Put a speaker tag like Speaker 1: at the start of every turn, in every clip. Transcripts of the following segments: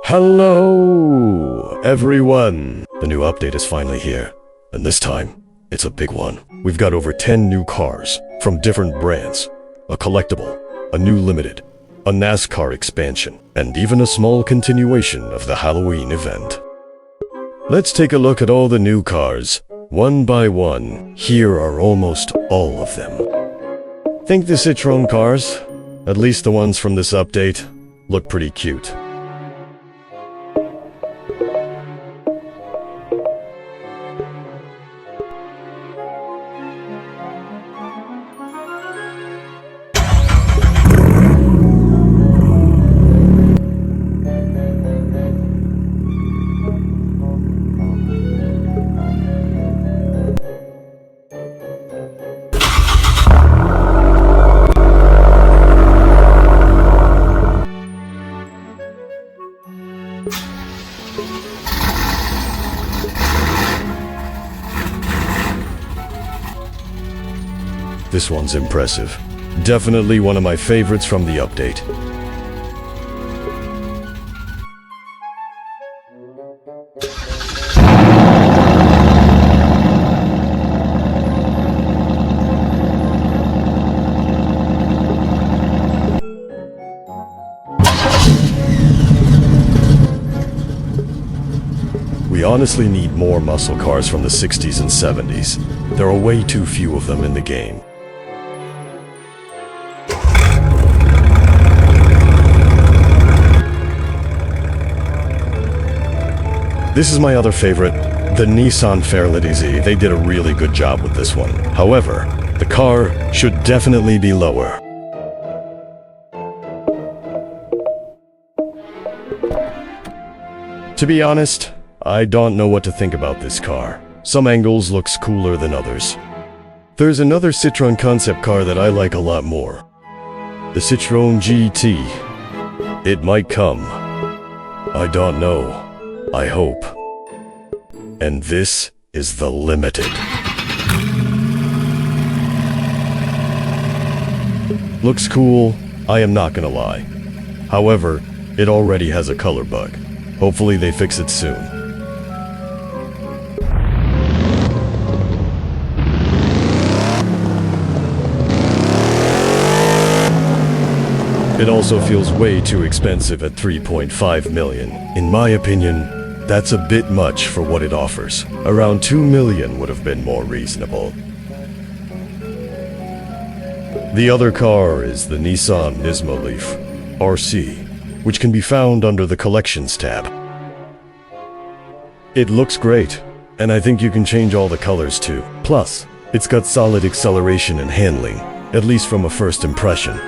Speaker 1: Hello, everyone! The new update is finally here, and this time, it's a big one. We've got over 10 new cars from different brands, a collectible, a new limited, a NASCAR expansion, and even a small continuation of the Halloween event. Let's take a look at all the new cars, one by one. Here are almost all of them. Think the Citroën cars, at least the ones from this update, look pretty cute. This one's impressive. Definitely one of my favorites from the update. We honestly need more muscle cars from the 60s and 70s. There are way too few of them in the game. This is my other favorite, the Nissan Fairlady Z. They did a really good job with this one. However, the car should definitely be lower. To be honest, I don't know what to think about this car. Some angles looks cooler than others. There's another Citroën concept car that I like a lot more. The Citroën GT. It might come. I don't know. I hope. And this is the limited. Looks cool, I am not gonna lie. However, it already has a color bug. Hopefully they fix it soon. It also feels way too expensive at 3.5 million. In my opinion, that's a bit much for what it offers. Around 2 million would have been more reasonable. The other car is the Nissan Leaf RC, which can be found under the Collections tab. It looks great, and I think you can change all the colors too. Plus, it's got solid acceleration and handling, at least from a first impression.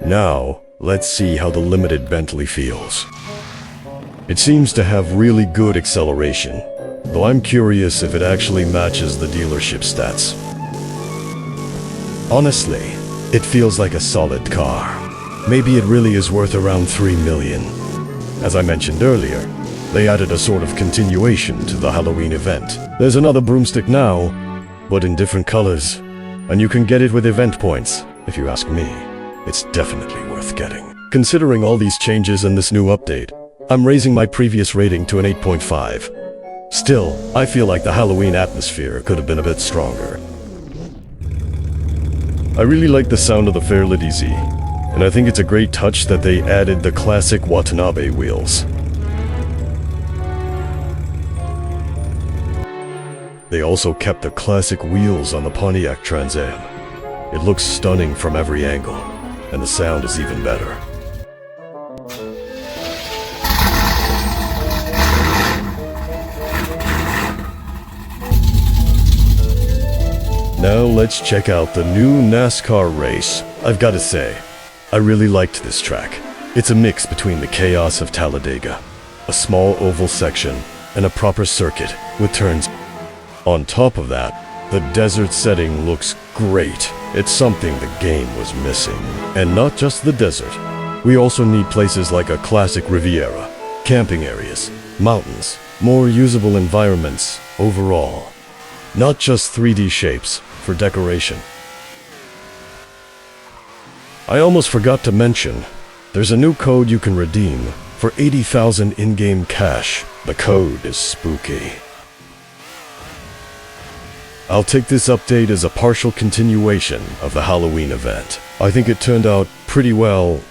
Speaker 1: Now, let's see how the limited Bentley feels. It seems to have really good acceleration, though I'm curious if it actually matches the dealership stats. Honestly, it feels like a solid car. Maybe it really is worth around 3 million. As I mentioned earlier, they added a sort of continuation to the Halloween event. There's another broomstick now, but in different colors, and you can get it with event points, if you ask me. It's definitely worth getting. Considering all these changes and this new update, I'm raising my previous rating to an 8.5. Still, I feel like the Halloween atmosphere could have been a bit stronger. I really like the sound of the Fairlady Z, and I think it's a great touch that they added the classic Watanabe wheels. They also kept the classic wheels on the Pontiac Trans Am. It looks stunning from every angle, and the sound is even better. Now let's check out the new NASCAR race. I've got to say, I really liked this track. It's a mix between the chaos of Talladega, a small oval section, and a proper circuit with turns. On top of that, the desert setting looks great. It's something the game was missing. And not just the desert. We also need places like a classic Riviera, camping areas, mountains, more usable environments overall. Not just 3D shapes for decoration. I almost forgot to mention, there's a new code you can redeem for 80,000 in-game cash. The code is spooky. I'll take this update as a partial continuation of the Halloween event. I think it turned out pretty well.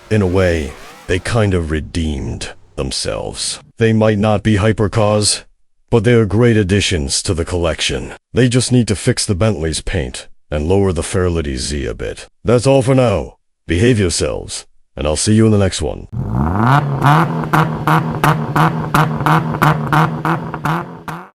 Speaker 1: In a way, they kind of redeemed themselves. They might not be hypercars, but they are great additions to the collection. They just need to fix the Bentley's paint and lower the Fairlady Z a bit. That's all for now. Behave yourselves, and I'll see you in the next one.